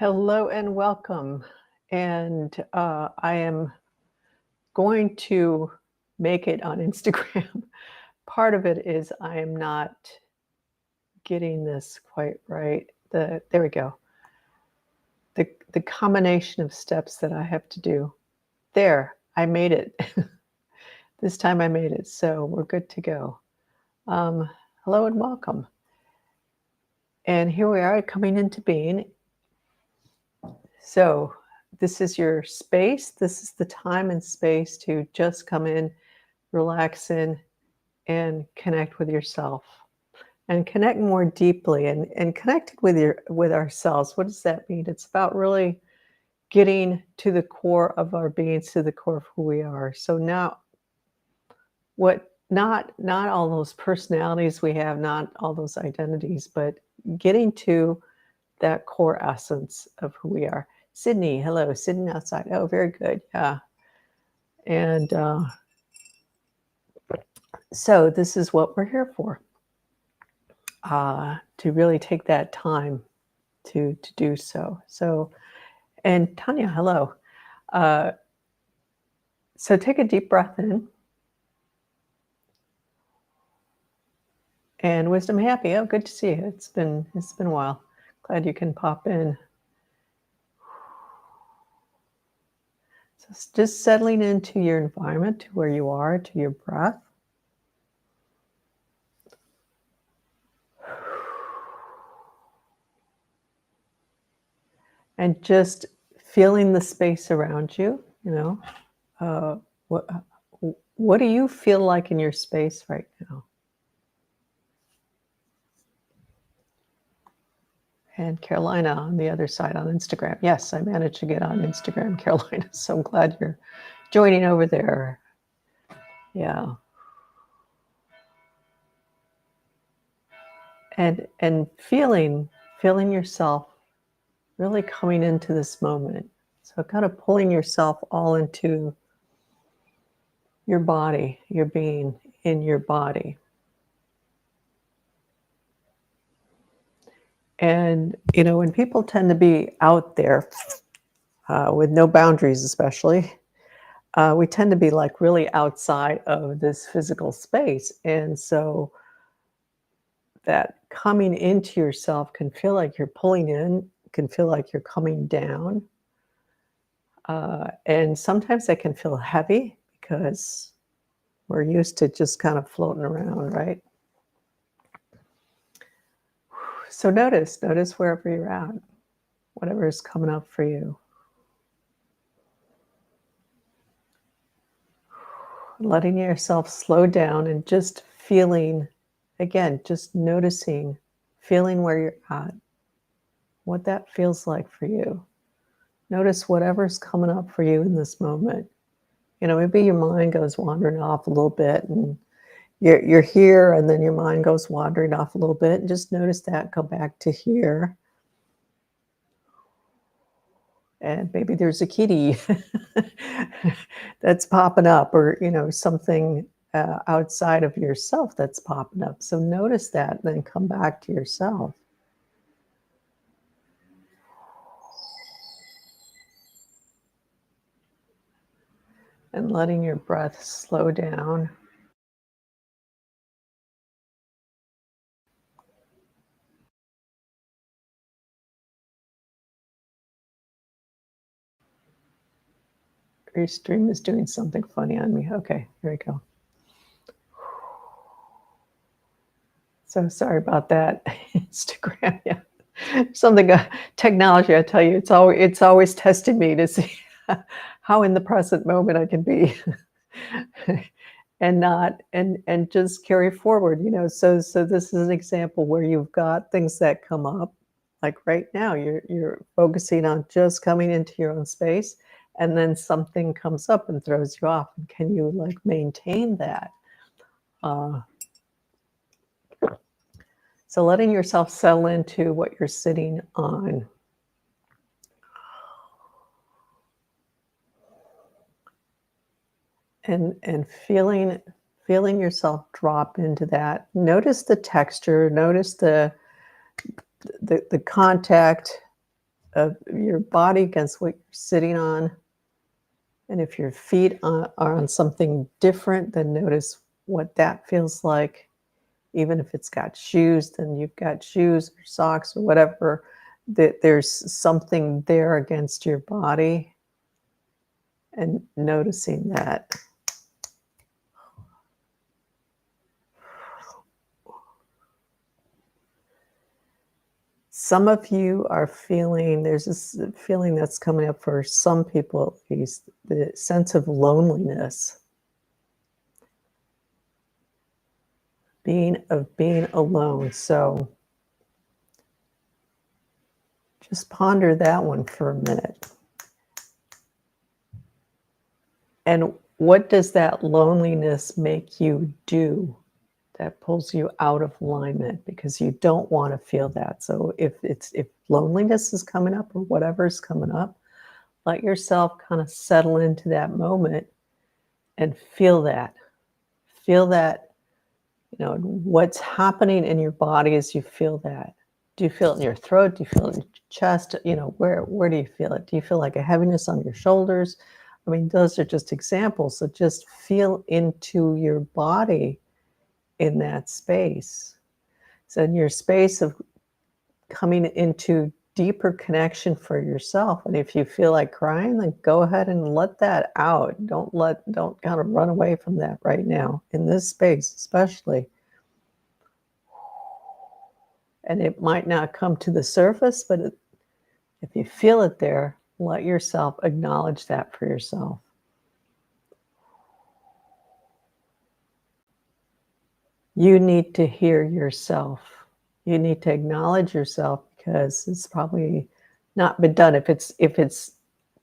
Hello and welcome. And I am going to make it on Instagram. Part of it is I am not getting this quite right. There we go. The combination of steps that I have to do. There, I made it. This time I made it. So we're good to go. Hello and welcome. And here we are coming into being. So this is your space. This is the time and space to just come in, relax in, and connect with yourself. And connect more deeply and connect with ourselves. What does that mean? It's about really getting to the core of our beings, to the core of who we are. So now not all those personalities we have, not all those identities, but getting to that core essence of who we are. Sydney, hello, sitting outside. Oh, very good. Yeah. And so this is what we're here for, to really take that time to do so. So, and Tanya, hello. So take a deep breath in. And Wisdom Happy, oh, good to see you. It's been a while. Glad you can pop in. So just settling into your environment, to where you are, to your breath. And just feeling the space around you, what do you feel like in your space right now? And Carolina on the other side on Instagram. Yes, I managed to get on Instagram, Carolina. So I'm glad you're joining over there. Yeah. And feeling yourself really coming into this moment. So kind of pulling yourself all into your body, your being in your body. And, when people tend to be out there with no boundaries, especially, we tend to be like really outside of this physical space. And so that coming into yourself can feel like you're pulling in, can feel like you're coming down. And sometimes that can feel heavy because we're used to just kind of floating around, right? So notice wherever you're at, whatever is coming up for you. Letting yourself slow down and just feeling, again, just noticing, feeling where you're at, what that feels like for you. Notice whatever's coming up for you in this moment. Maybe your mind goes wandering off a little bit and you're here and then your mind goes wandering off a little bit. And just notice that, go back to here. And maybe there's a kitty that's popping up, or, something outside of yourself that's popping up. So notice that, and then come back to yourself. And letting your breath slow down. Your stream is doing something funny on me. Okay, here we go. So sorry about that. Instagram, yeah. Something, technology, I tell you, it's always tested me to see how in the present moment I can be. and just carry forward, so this is an example where you've got things that come up, like right now you're focusing on just coming into your own space, and then something comes up and throws you off, and can you like maintain that? So letting yourself settle into what you're sitting on. And feeling yourself drop into that. Notice the texture, notice the contact of your body against what you're sitting on. And if your feet are on something different, then notice what that feels like. Even if it's got shoes, then you've got shoes or socks or whatever, that there's something there against your body, and noticing that. Some of you are feeling, there's this feeling that's coming up for some people at least, the sense of loneliness. Being alone. So just ponder that one for a minute. And what does that loneliness make you do that pulls you out of alignment? Because you don't want to feel that. So if loneliness is coming up or whatever's coming up, let yourself kind of settle into that moment and feel that. Feel that, what's happening in your body as you feel that. Do you feel it in your throat? Do you feel it in your chest? Where do you feel it? Do you feel like a heaviness on your shoulders? I mean, those are just examples. So just feel into your body in that space. So in your space of coming into deeper connection for yourself. And if you feel like crying, then go ahead and let that out. Don't kind of run away from that right now in this space, especially. And it might not come to the surface, but if you feel it there, let yourself acknowledge that for yourself. You need to hear yourself. You need to acknowledge yourself, because it's probably not been done. If it's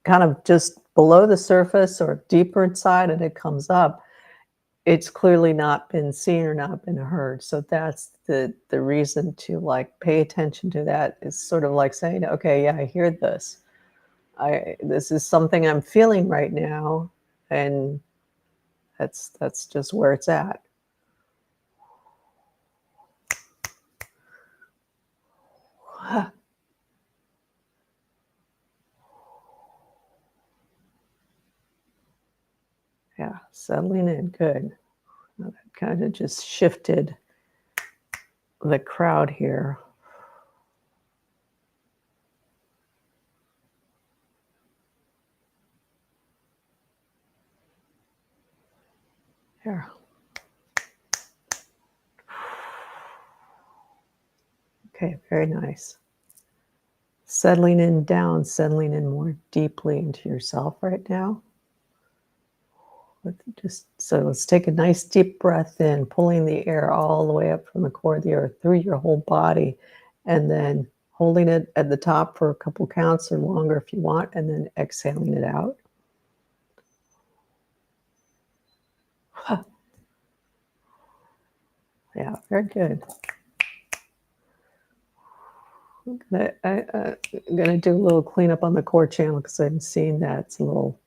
kind of just below the surface or deeper inside and it comes up, it's clearly not been seen or not been heard. So that's the reason to like pay attention to that. Is sort of like saying, okay, yeah, I hear this. This is something I'm feeling right now, and that's just where it's at. Yeah, settling in, good. That kind of just shifted the crowd here. Here. Okay, very nice. Settling in down, settling in more deeply into yourself right now. So let's take a nice deep breath in, pulling the air all the way up from the core of the earth through your whole body, and then holding it at the top for a couple counts or longer if you want, and then exhaling it out. Yeah, very good. I'm gonna do a little cleanup on the core channel, because I'm seeing that it's a little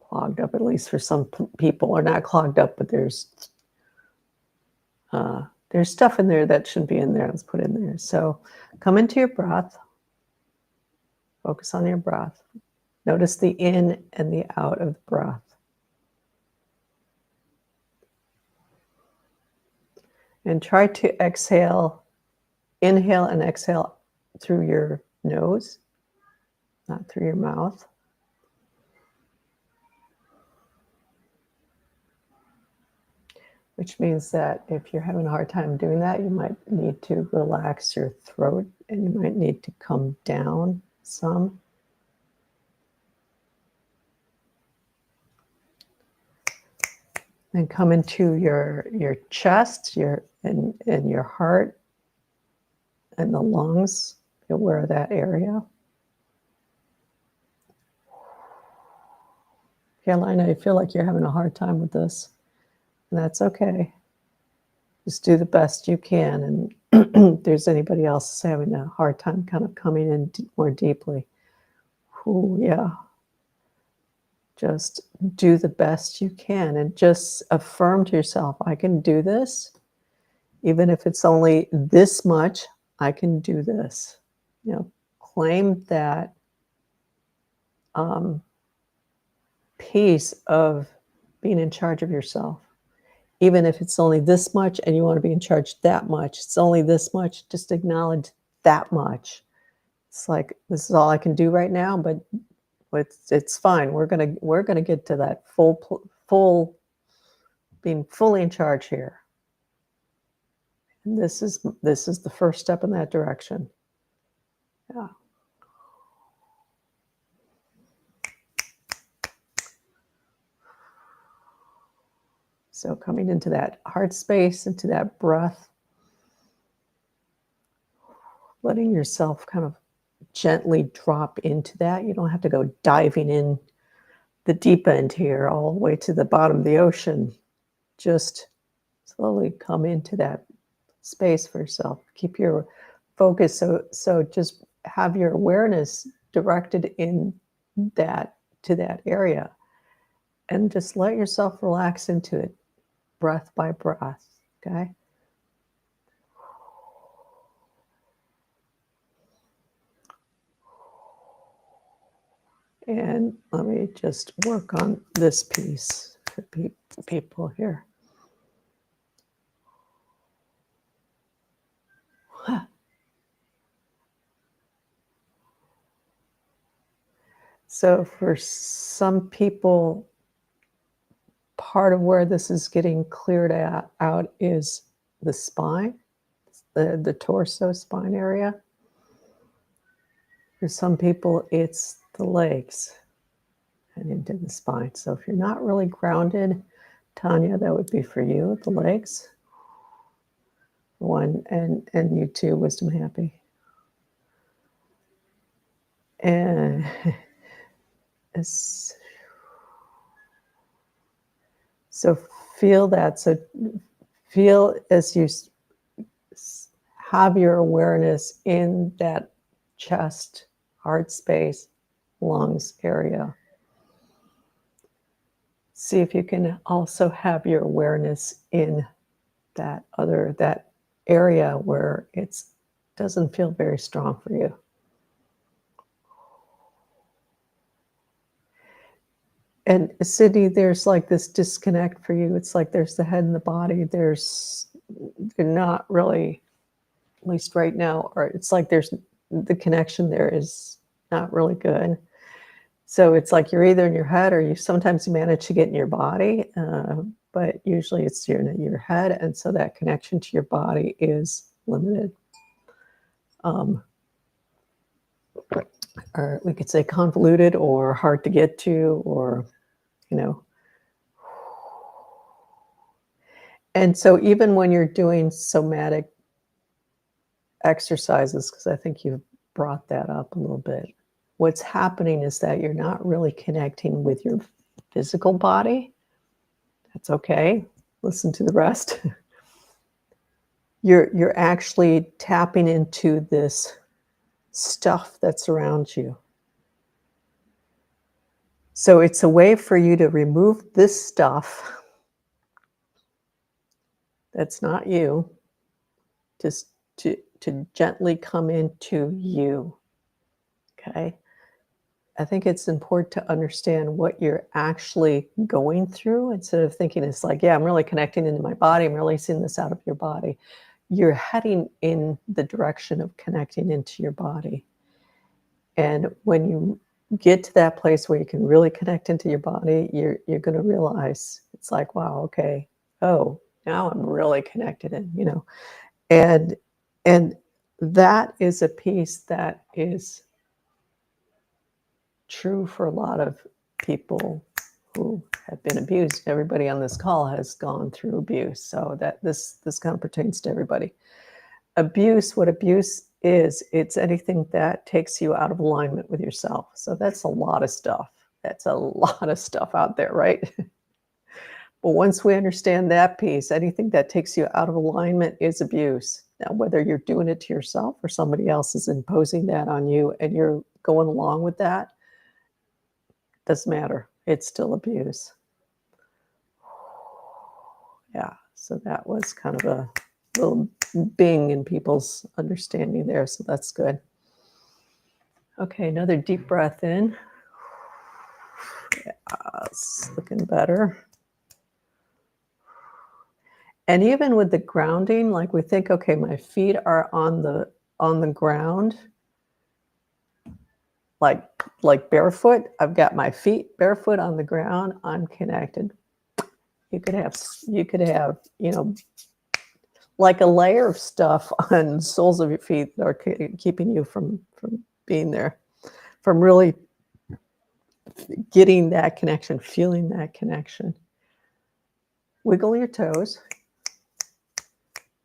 clogged up, at least for some people. Or not clogged up, but there's stuff in there that shouldn't be in there. Let's put it in there. So come into your breath. Focus on your breath. Notice the in and the out of the breath. And try to exhale, inhale and exhale through your nose, not through your mouth. Which means that if you're having a hard time doing that, you might need to relax your throat, and you might need to come down some. And come into your chest, and your heart, and the lungs. Be aware of that area. Carolina, I feel like you're having a hard time with this. And that's okay. Just do the best you can. And if there's anybody else having a hard time kind of coming in more deeply, yeah. Just do the best you can, and just affirm to yourself, I can do this. Even if it's only this much, I can do this. claim that piece of being in charge of yourself. Even if it's only this much and you want to be in charge that much, it's only this much, just acknowledge that much. It's like, this is all I can do right now, but it's fine. We're gonna get to that full being fully in charge here. And this is the first step in that direction. Yeah. So coming into that heart space, into that breath, letting yourself kind of gently drop into that. You don't have to go diving in the deep end here all the way to the bottom of the ocean. Just slowly come into that space for yourself. Keep your focus. So just have your awareness directed in that to that area, and just let yourself relax into it, breath by breath. Okay. And let me just work on this piece for people here. So for some people, part of where this is getting cleared out is the spine, the torso spine area. For some people, it's the legs and into the spine. So if you're not really grounded, Tanya, that would be for you, the legs. One, and you too, Wisdom Happy. And so feel that. So feel as you have your awareness in that chest, heart space, lungs area. See if you can also have your awareness in that area where it doesn't feel very strong for you. And Sydney, there's like this disconnect for you. It's like there's the head and the body. They're not really, at least right now, or it's like there's the connection there is not really good. So it's like you're either in your head or sometimes you manage to get in your body, but usually it's your head. And so that connection to your body is limited. Or we could say convoluted or hard to get to, or, And so even when you're doing somatic exercises, because I think you've brought that up a little bit, what's happening is that you're not really connecting with your physical body. That's okay. Listen to the rest. You're actually tapping into this stuff that's around you. So it's a way for you to remove this stuff that's not you, just to gently come into you. Okay. I think it's important to understand what you're actually going through instead of thinking it's like, yeah, I'm really connecting into my body. I'm releasing this out of your body. You're heading in the direction of connecting into your body. And when you get to that place where you can really connect into your body, you're going to realize it's like, wow, okay. Oh, now I'm really connected in, and that is a piece that is true for a lot of people who have been abused. Everybody on this call has gone through abuse, so that this kind of pertains to everybody. What abuse is, it's anything that takes you out of alignment with yourself. So that's a lot of stuff. That's a lot of stuff out there, right? But once we understand that piece, anything that takes you out of alignment is abuse. Now, whether you're doing it to yourself or somebody else is imposing that on you and you're going along with that, doesn't matter. It's still abuse. Yeah, so that was kind of a little bing in people's understanding there, so that's good. Okay, another deep breath in. Yeah, it's looking better. And even with the grounding, like we think, okay, my feet are on the ground, like barefoot. I've got my feet barefoot on the ground. I'm connected. You could have, like a layer of stuff on the soles of your feet that are keeping you from being there, from really getting that connection, feeling that connection. Wiggle your toes.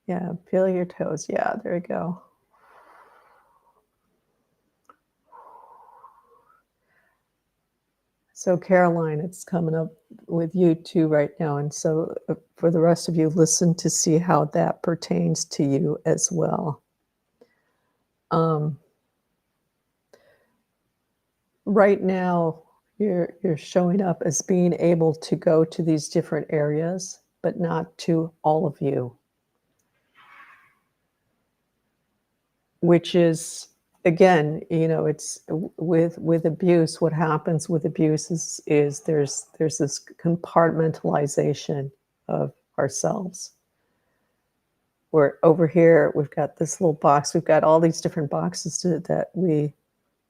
Yeah, feel your toes. Yeah, there you go. So Caroline, it's coming up with you too right now. And so for the rest of you, listen to see how that pertains to you as well. Right now, you're showing up as being able to go to these different areas, but not to all of you, which is, again, it's with abuse. What happens with abuse is there's this compartmentalization of ourselves. We're over here, we've got this little box, we've got all these different boxes that we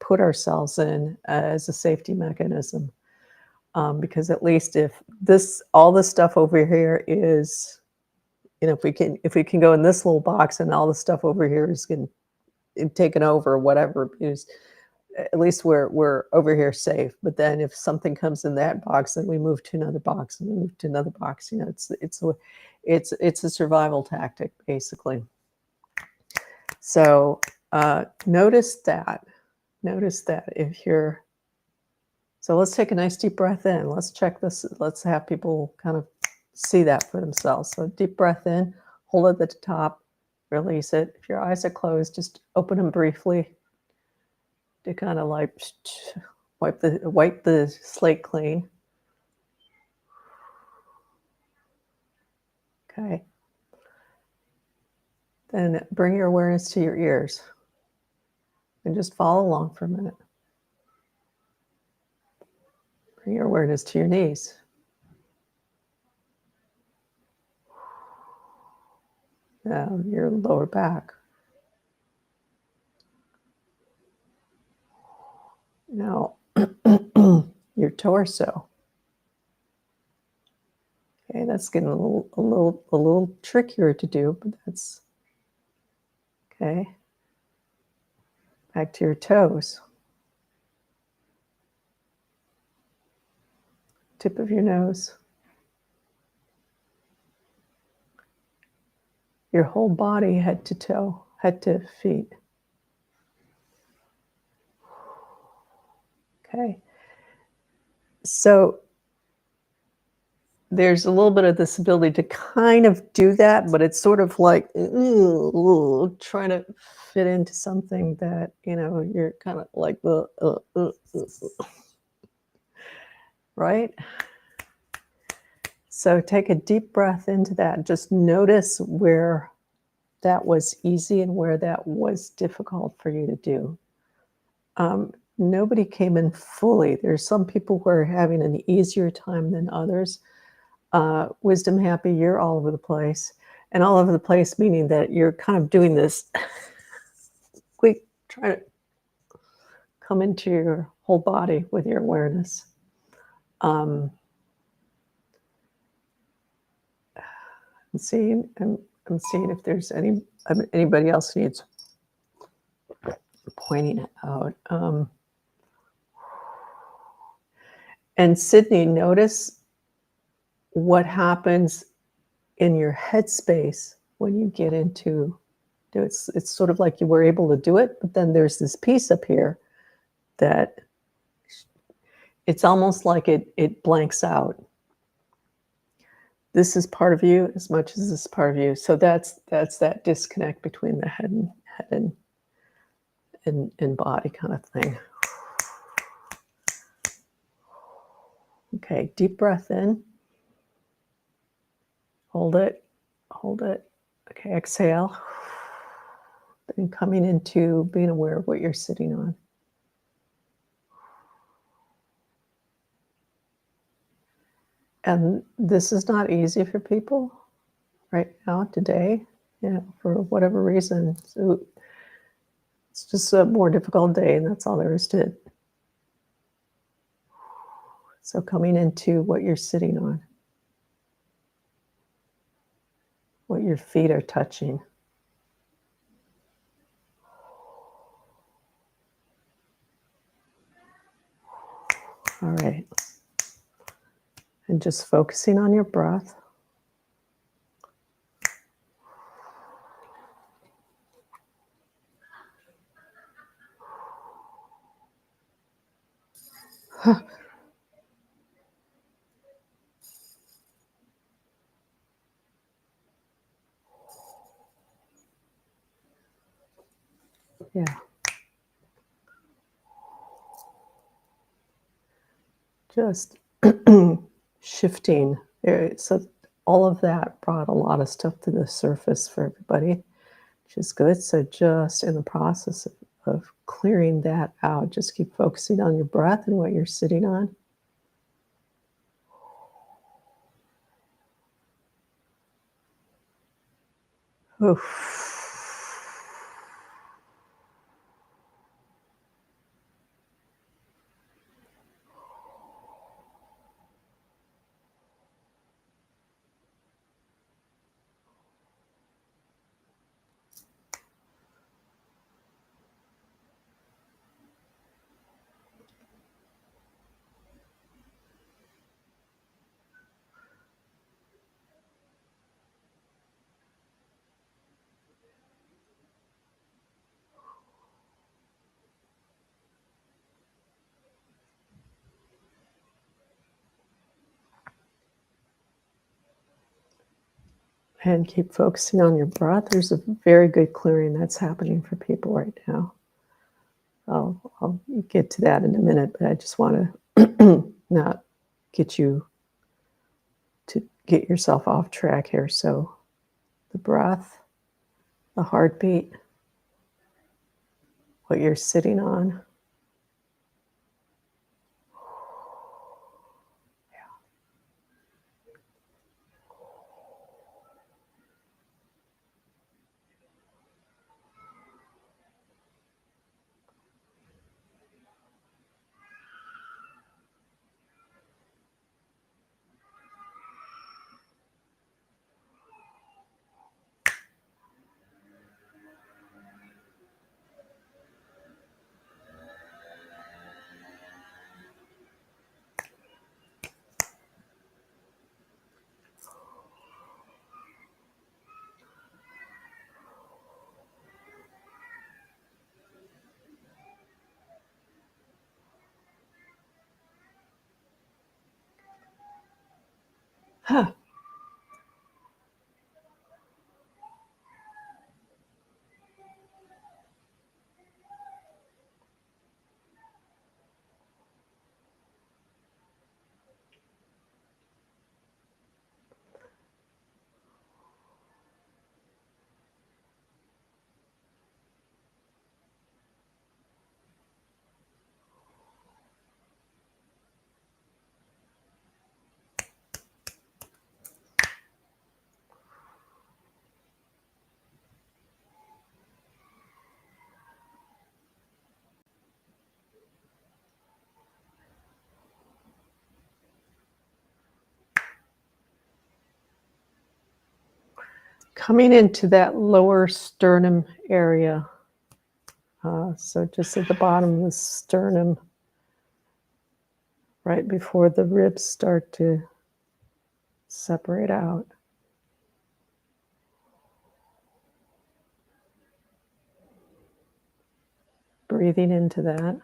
put ourselves in as a safety mechanism. Because at least if all this stuff over here is, if we can go in this little box and all the stuff over here is getting taken over or whatever, because at least we're over here safe. But then if something comes in that box, then we move to another box and we move to another box. It's a survival tactic, basically. So notice that if you're, so let's take a nice deep breath in. Let's check this. Let's have people kind of see that for themselves. So deep breath in, hold it at the top, release it. If your eyes are closed, just open them briefly to kind of like wipe the slate clean. Okay. Then bring your awareness to your ears and just follow along for a minute. Bring your awareness to your knees. Now your lower back. Now your torso. Okay, that's getting a little trickier to do, but that's okay. Back to your toes. Tip of your nose. Your whole body, head to toe, head to feet. Okay. So there's a little bit of this ability to kind of do that, but it's sort of like trying to fit into something that, you're kind of like, right? So take a deep breath into that. Just notice where that was easy and where that was difficult for you to do. Nobody came in fully. There's some people who are having an easier time than others. Wisdom happy, you're all over the place. And all over the place meaning that you're kind of doing this quick, trying to come into your whole body with your awareness. I'm seeing if there's anybody else needs pointing it out. And Sydney, notice what happens in your headspace when you get into it. It's sort of like you were able to do it, but then there's this piece up here that it's almost like it blanks out. This is part of you as much as this is part of you. So that's that disconnect between the head and body kind of thing. Okay, deep breath in. Hold it. Okay, exhale. Then coming into being aware of what you're sitting on. And this is not easy for people right now, today, for whatever reason. So it's just a more difficult day, and that's all there is to it. So coming into what you're sitting on, what your feet are touching. All right. And just focusing on your breath. Yeah. Just shifting. So all of that brought a lot of stuff to the surface for everybody, which is good. So just in the process of clearing that out, just keep focusing on your breath and what you're sitting on. Oof. And keep focusing on your breath. There's a very good clearing that's happening for people right now. I'll get to that in a minute, but I just want to not get you to get yourself off track here. So the breath, the heartbeat, what you're sitting on. Huh. Coming into that lower sternum area. So just at the bottom of the sternum, right before the ribs start to separate out. Breathing into that.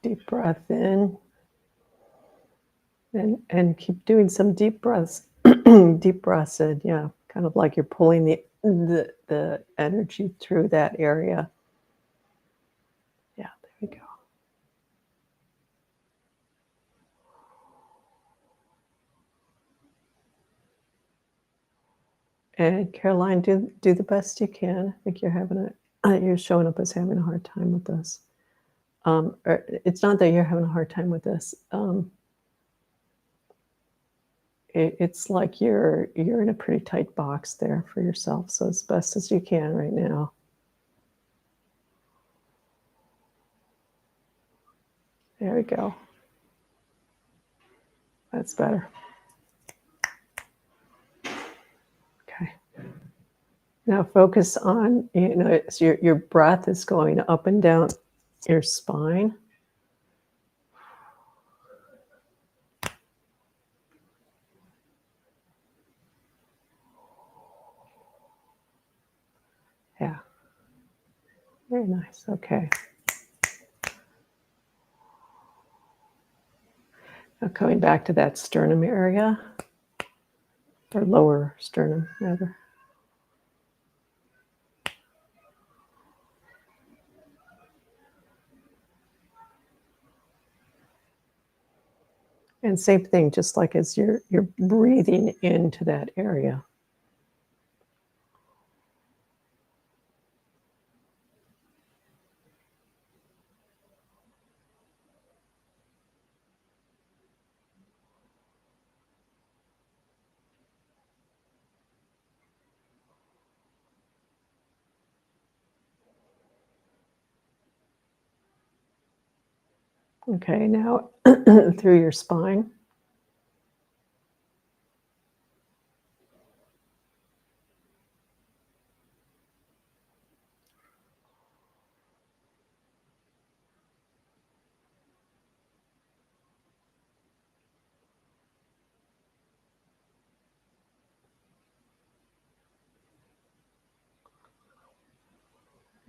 Deep breath in. And keep doing some deep breaths. Deep breaths in, yeah. Kind of like you're pulling the energy through that area. Yeah, there we go. And Caroline, do the best you can. I think you're showing up as having a hard time with this. Or it's not that you're having a hard time with this. It's like you're in a pretty tight box there for yourself. So as best as you can right now. There we go. That's better. Okay. Now focus on, your breath is going up and down your spine. Yeah. Very nice. Okay. Now coming back to that sternum area, or lower sternum, rather. And same thing, just like as you're breathing into that area. Okay, now through your spine.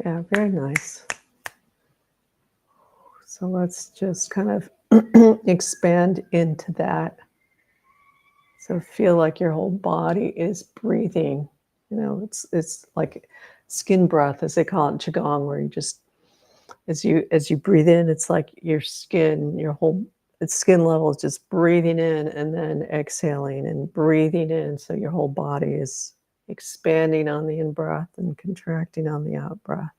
Yeah, very nice. So let's just kind of expand into that. So feel like your whole body is breathing. It's like skin breath, as they call it in Qigong, where you just, as you breathe in, it's like your skin, your whole skin level is just breathing in and then exhaling and breathing in. So your whole body is expanding on the in-breath and contracting on the out-breath.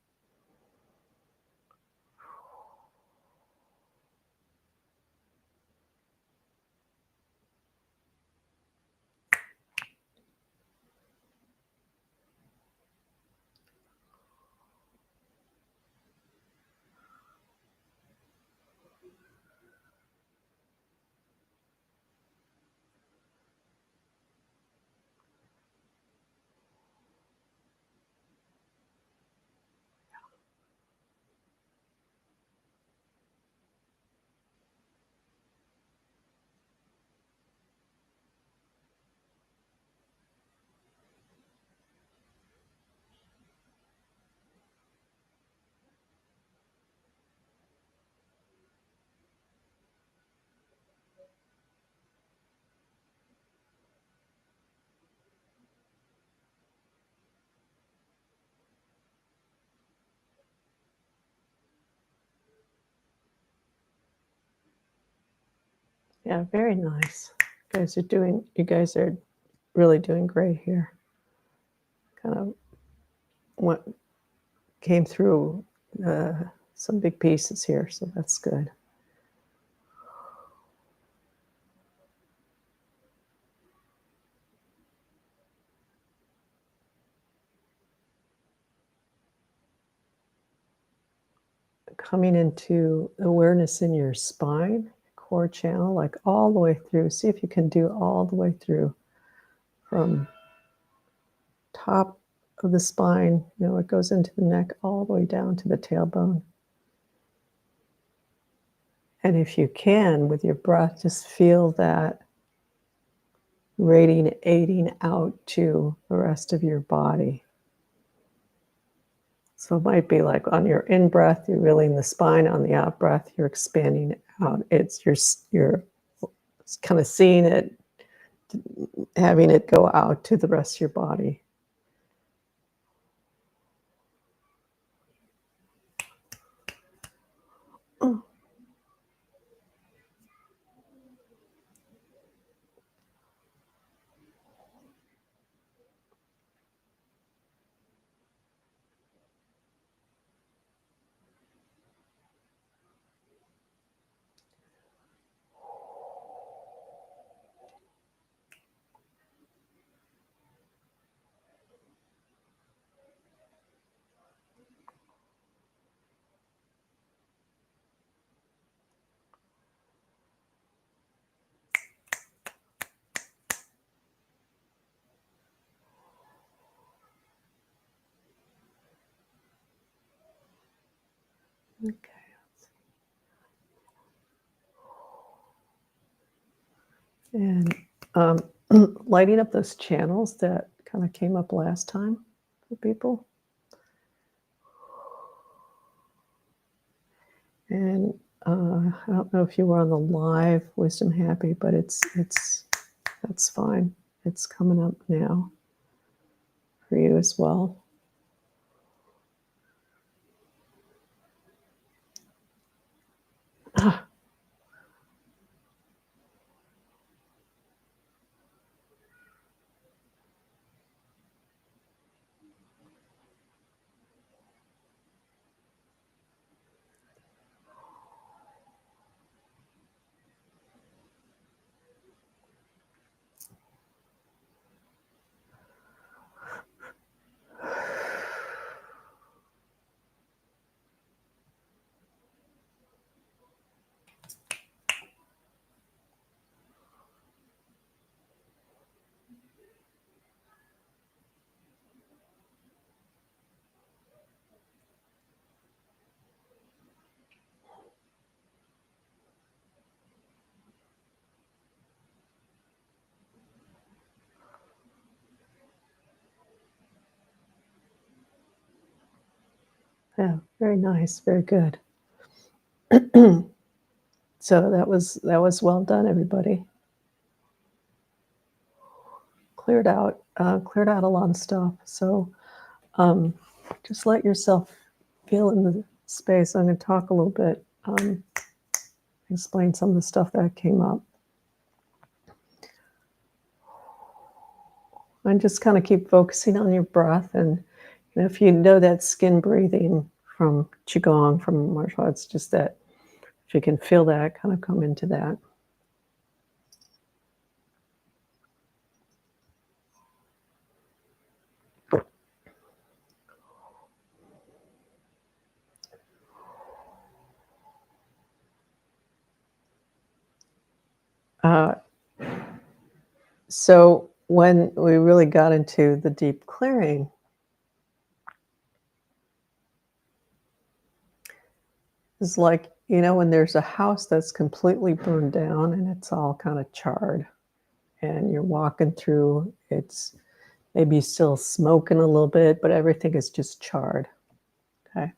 Yeah, very nice. You guys are really doing great here. Kind of what came through some big pieces here, so that's good. Coming into awareness in your spine, core channel, like all the way through. See if you can do all the way through from top of the spine, it goes into the neck all the way down to the tailbone. And if you can, with your breath, just feel that radiating out to the rest of your body. So it might be like on your in-breath, you're reeling the spine. On the out-breath, you're expanding it out. You're kind of seeing it, having it go out to the rest of your body. Okay. And lighting up those channels that kind of came up last time for people. And I don't know if you were on the live Wisdom Happy, but that's fine. It's coming up now for you as well. Ah. Yeah, very nice, very good. So that was well done, everybody. Cleared out a lot of stuff. So just let yourself feel in the space. I'm going to talk a little bit, explain some of the stuff that came up. And just kind of keep focusing on your breath. And if you know that skin breathing from Qigong, from martial arts, just that, if you can feel that, kind of come into that. So when we really got into the deep clearing, it's like, when there's a house that's completely burned down and it's all kind of charred, and you're walking through, it's maybe still smoking a little bit, but everything is just charred. Okay.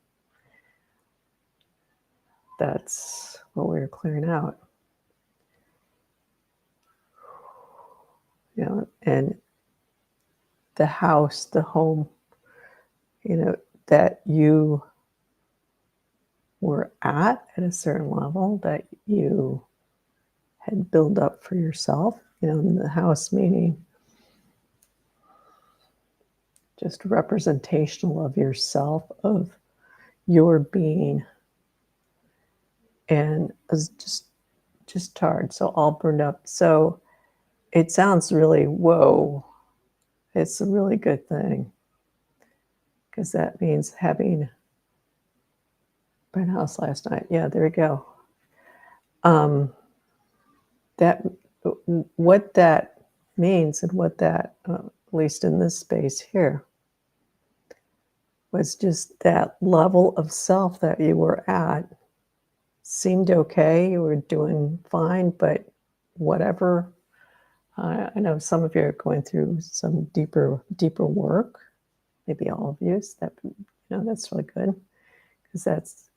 That's what we were clearing out. And the house, the home, that you were at a certain level, that you had built up for yourself, in the house meaning just representational of yourself, of your being, and as just charred, so all burned up. So it sounds really, whoa, it's a really good thing, because that means having burnt house last night. Yeah, there we go. That, what that means, and what that, at least in this space here, was just that level of self that you were at seemed okay. You were doing fine, but whatever. I know some of you are going through some deeper work. Maybe all of you. So that's really good, because that's,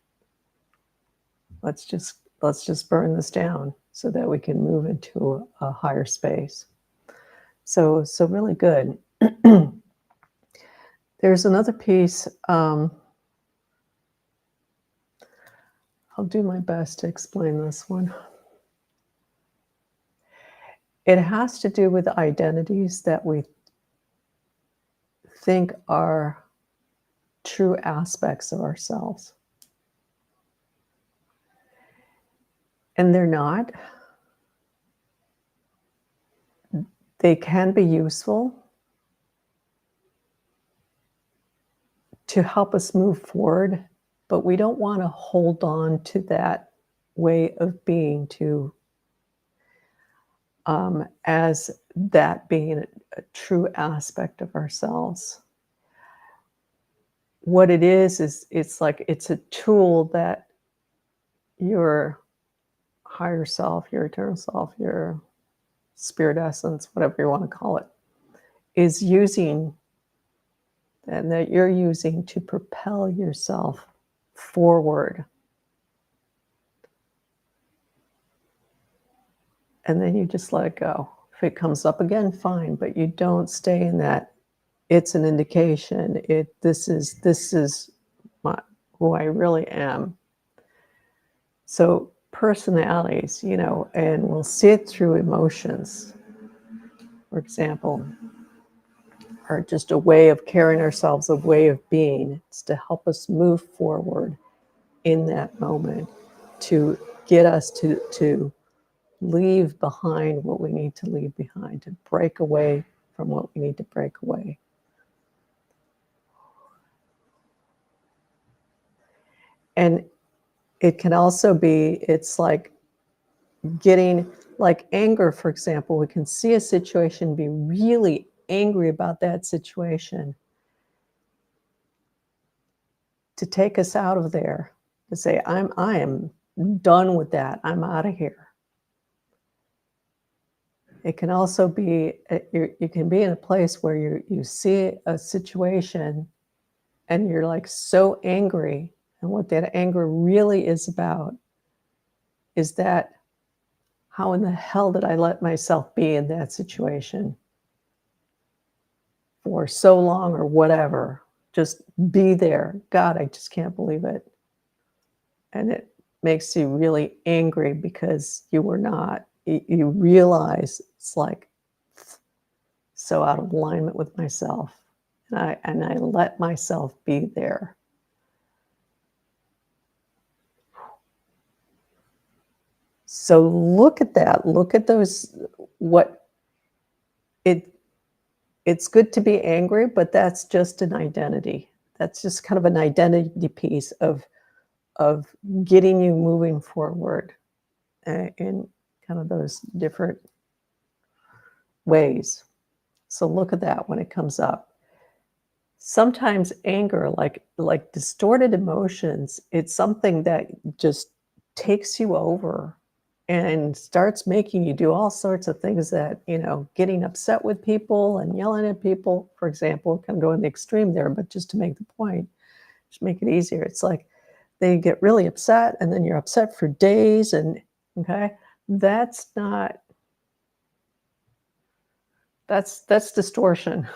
let's just burn this down so that we can move into a higher space. So really good. There's another piece. I'll do my best to explain this one. It has to do with identities that we think are true aspects of ourselves. And they're not. They can be useful to help us move forward, but we don't want to hold on to that way of being as that being a true aspect of ourselves. what it is it's like it's a tool that your higher self, your eternal self, your spirit essence, whatever you want to call it, is using, and that you're using to propel yourself forward. And then you just let it go. If it comes up again, fine, but you don't stay in that. It's an indication. This is my, who I really am. So personalities, and we'll see it through emotions, for example, are just a way of carrying ourselves, a way of being. It's to help us move forward in that moment, to get us to leave behind what we need to leave behind, to break away from what we need to break away. And it can also be, it's like getting, like anger, for example, we can see a situation, be really angry about that situation, to take us out of there, to say, I am done with that. I'm out of here. It can also be, you can be in a place where you see a situation and you're like so angry. And what that anger really is about is that, how in the hell did I let myself be in that situation for so long or whatever? Just be there. God, I just can't believe it. And it makes you really angry because you were not, you realize it's like so out of alignment with myself. And I let myself be there. So look at that. Look at those, what it's good to be angry, but that's just an identity. That's just kind of an identity piece of getting you moving forward in kind of those different ways. So look at that when it comes up. Sometimes anger, like distorted emotions, it's something that just takes you over and starts making you do all sorts of things that, getting upset with people and yelling at people, for example, kind of going the extreme there, but just to make the point, just make it easier. It's like they get really upset and then you're upset for days, and okay, that's not, that's distortion.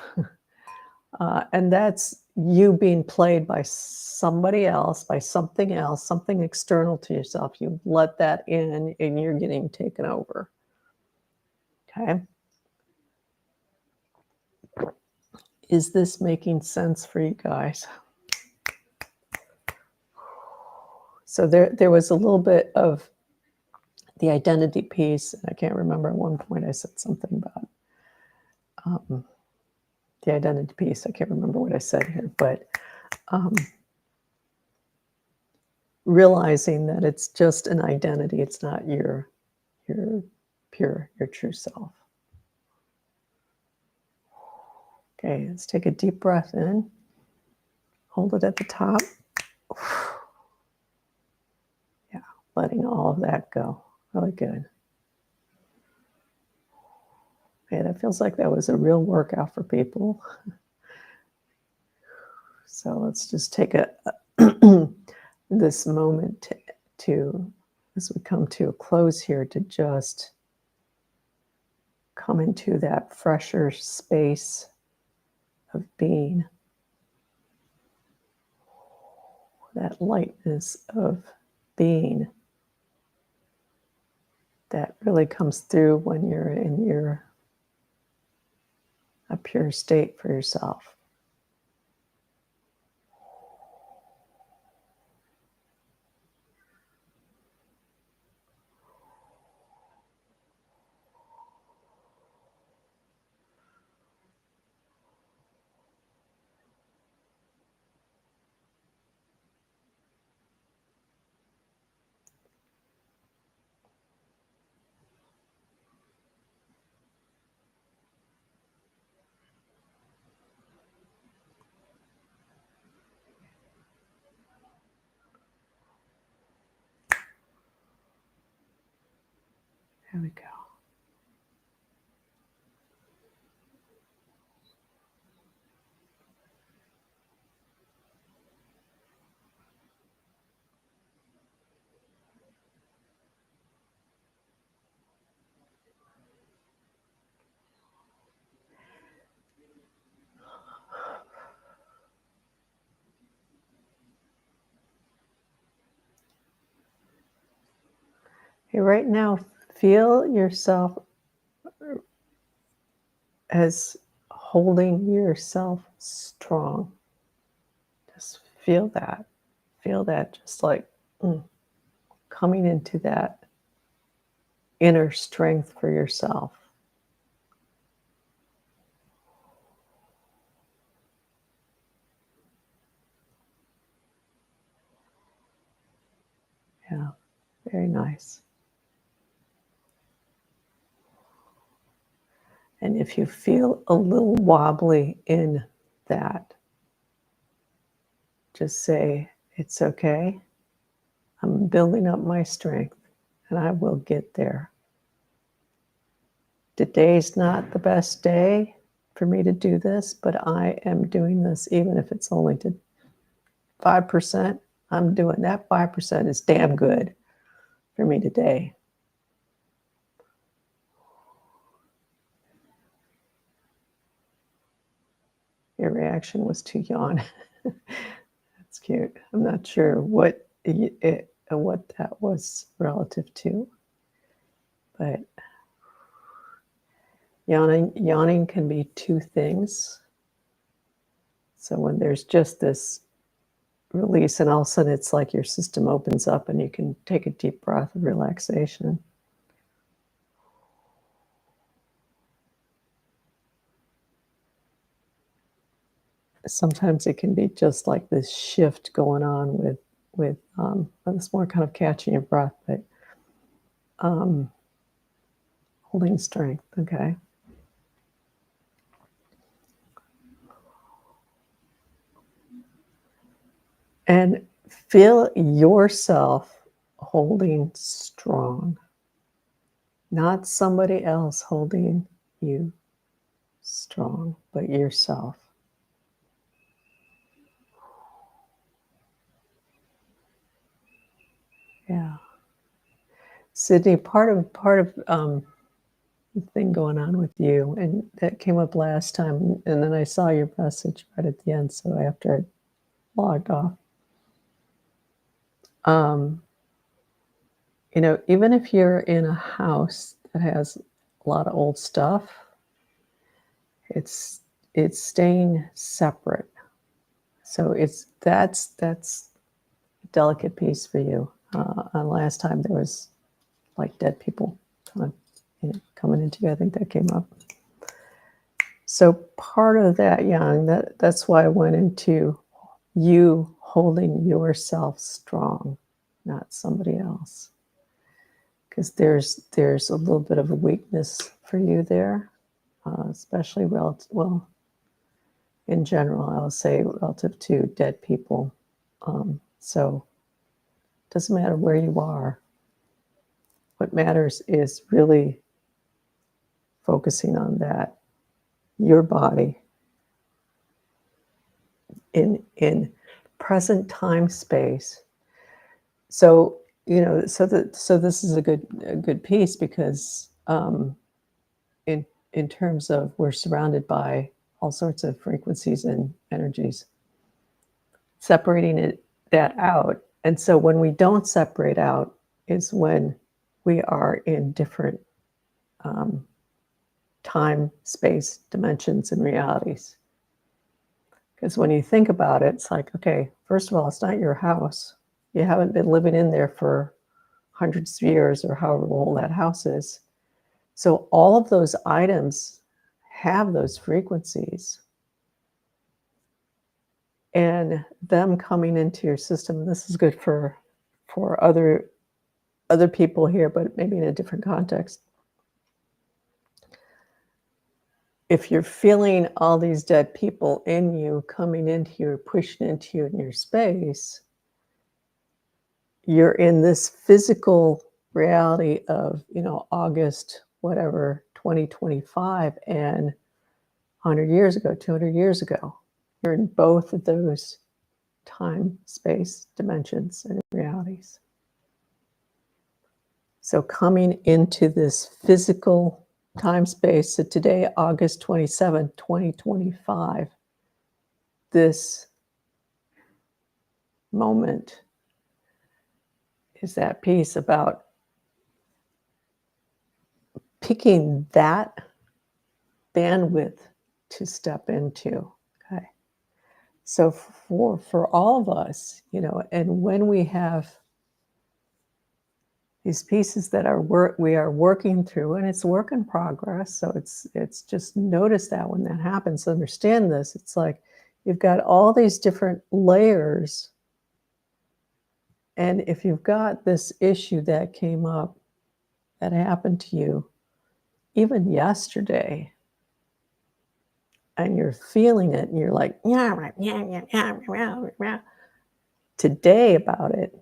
And that's you being played by somebody else, by something else, something external to yourself. You let that in and you're getting taken over. Okay. Is this making sense for you guys? So there was a little bit of the identity piece. I can't remember, at one point I said something about the identity piece. I can't remember what I said here, but realizing that it's just an identity. It's not your true self. Okay, let's take a deep breath in. Hold it at the top. Yeah, letting all of that go. Really good. Okay, that feels like that was a real workout for people. So let's just take this moment to, as we come to a close here, to just come into that fresher space of being, that lightness of being that really comes through when you're in a pure state for yourself. There we go. Okay, right now, feel yourself as holding yourself strong. Just feel that. Feel that just like coming into that inner strength for yourself. Yeah, very nice. And if you feel a little wobbly in that, just say, it's okay. I'm building up my strength and I will get there. Today's not the best day for me to do this, but I am doing this, even if it's only to 5%. I'm doing that. 5% is damn good for me today. Your reaction was to yawn. That's cute. I'm not sure what that was relative to, but yawning can be two things. So when there's just this release, and all of a sudden it's like your system opens up and you can take a deep breath of relaxation. Sometimes it can be just like this shift going on with it's more kind of catching your breath, but holding strength. Okay. And feel yourself holding strong, not somebody else holding you strong, but yourself. Yeah. Sydney, part of the thing going on with you, and that came up last time, and then I saw your message right at the end, so after I logged off. Even if you're in a house that has a lot of old stuff, it's staying separate. So that's a delicate piece for you. Last time there was like dead people kind of coming into you. I think that came up. So part of that, Yang, that's why I went into you holding yourself strong, not somebody else. Because there's a little bit of a weakness for you there, especially in general, I'll say relative to dead people. So it doesn't matter where you are. What matters is really focusing on that, your body in present time space. So so this is a good piece because in terms of we're surrounded by all sorts of frequencies and energies, separating that out. And so when we don't separate out is when we are in different time, space, dimensions, and realities. Because when you think about it, it's like, okay, first of all, it's not your house. You haven't been living in there for hundreds of years or however old that house is. So all of those items have those frequencies. And them coming into your system, this is good for other people here, but maybe in a different context. If you're feeling all these dead people in you coming into you, pushing into you in your space, you're in this physical reality of, August, whatever, 2025 and 100 years ago, 200 years ago. You're in both of those time, space, dimensions, and realities. So coming into this physical time space, so today, August 27, 2025, this moment is that piece about picking that bandwidth to step into. Okay. So for all of us, and when we have these pieces that we are working through, and it's work in progress. So it's just notice that when that happens, understand this. It's like you've got all these different layers. And if you've got this issue that came up, that happened to you, even yesterday, and you're feeling it, and you're like, today about it,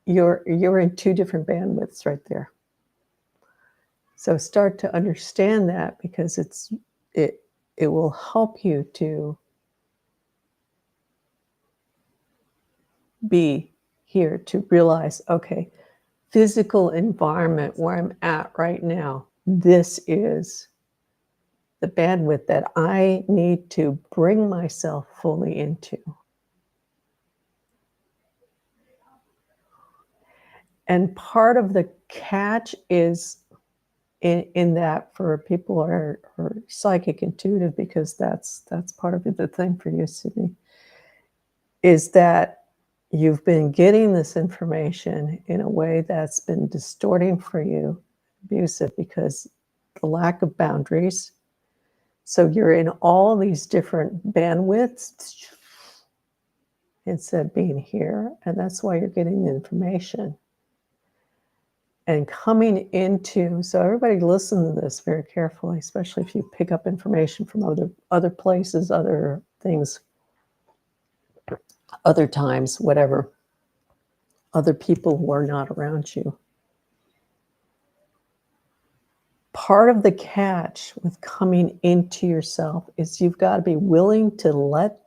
you're in two different bandwidths right there. So start to understand that, because it will help you to be here, to realize, okay, physical environment where I'm at right now, this is the bandwidth that I need to bring myself fully into. And part of the catch is in that, for people who are psychic intuitive, because that's part of the thing for you, Sydney, is that you've been getting this information in a way that's been distorting for you, abusive, because the lack of boundaries. So you're in all these different bandwidths instead of being here, and that's why you're getting the information. And coming into, so everybody listen to this very carefully, especially if you pick up information from other places, other things, other times, whatever, other people who are not around you. Part of the catch with coming into yourself is you've got to be willing to let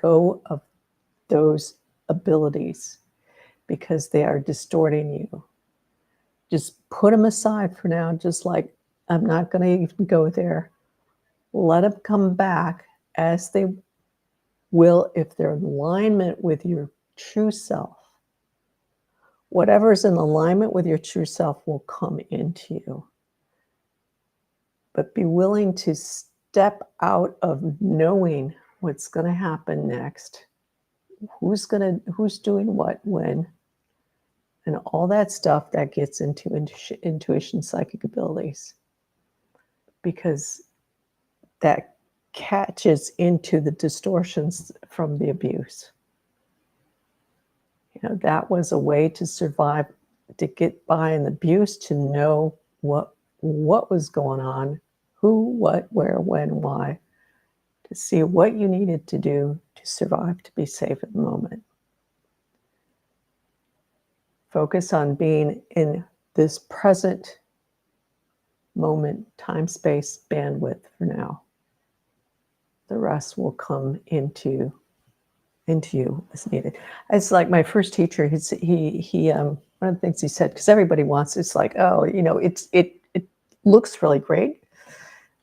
go of those abilities, because they are distorting you. Just put them aside for now. Just like, I'm not going to even go there. Let them come back as they will, if they're in alignment with your true self. Whatever is in alignment with your true self will come into you. But be willing to step out of knowing what's going to happen next, who's doing what, when, and all that stuff that gets into intuition, psychic abilities, because that catches into the distortions from the abuse. That was a way to survive, to get by in the abuse, to know what was going on, who, what, where, when, why, to see what you needed to do to survive, to be safe at the moment. Focus on being in this present moment, time, space, bandwidth for now. The rest will come into you as needed. It's like my first teacher, he one of the things he said, because everybody wants, it's like, oh, it looks really great.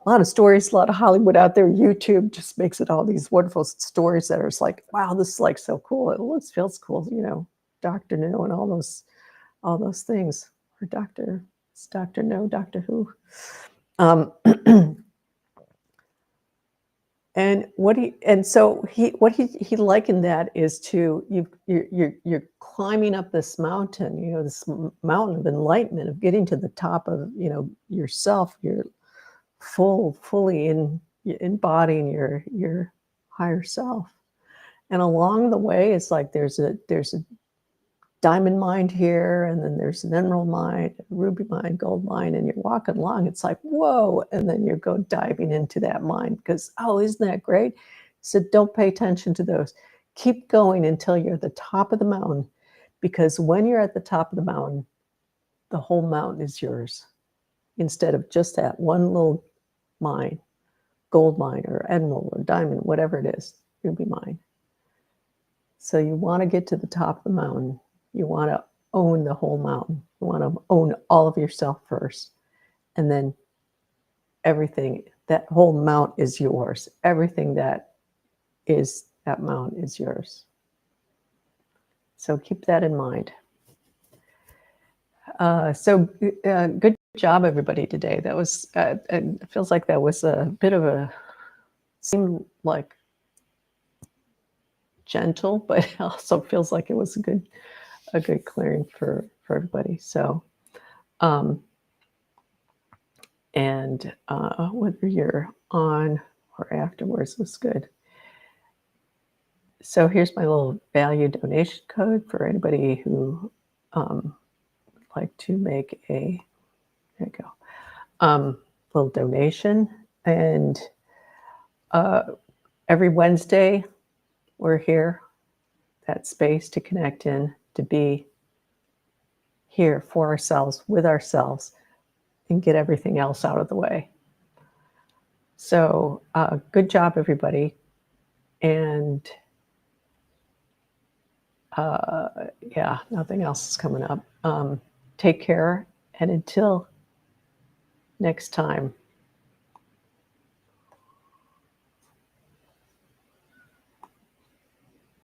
A lot of stories, a lot of Hollywood out there. YouTube just makes it all these wonderful stories that are just like, wow, this is like so cool. It looks, feels cool, Dr. No and all those things. Or it's Dr. No, Doctor Who. And what he likened that is to you're climbing up this mountain, this mountain of enlightenment, of getting to the top of yourself. You're fully embodying your higher self, and along the way, it's like there's a diamond mine here, and then there's an emerald mine, ruby mine, gold mine, and you're walking along, it's like, whoa, and then you go diving into that mine because, oh, isn't that great? So don't pay attention to those. Keep going until you're at the top of the mountain, because when you're at the top of the mountain, the whole mountain is yours instead of just that one little mine, gold mine or emerald or diamond, whatever it is, it'll be mine. So you want to get to the top of the mountain. You want to own the whole mountain. You want to own all of yourself first. And then everything, that whole mount is yours. Everything that is that mount is yours. So keep that in mind. Good job, everybody, today. That was, it feels like that was a bit of a, seemed like gentle, but it also feels like it was a good clearing for everybody. So, whether you're on or afterwards was good. So here's my little value donation code for anybody who would like to make a, there you go, little donation. And every Wednesday, we're here, that space to connect in, to be here for ourselves, with ourselves, and get everything else out of the way. So good job, everybody. And yeah, nothing else is coming up. Take care. And until next time.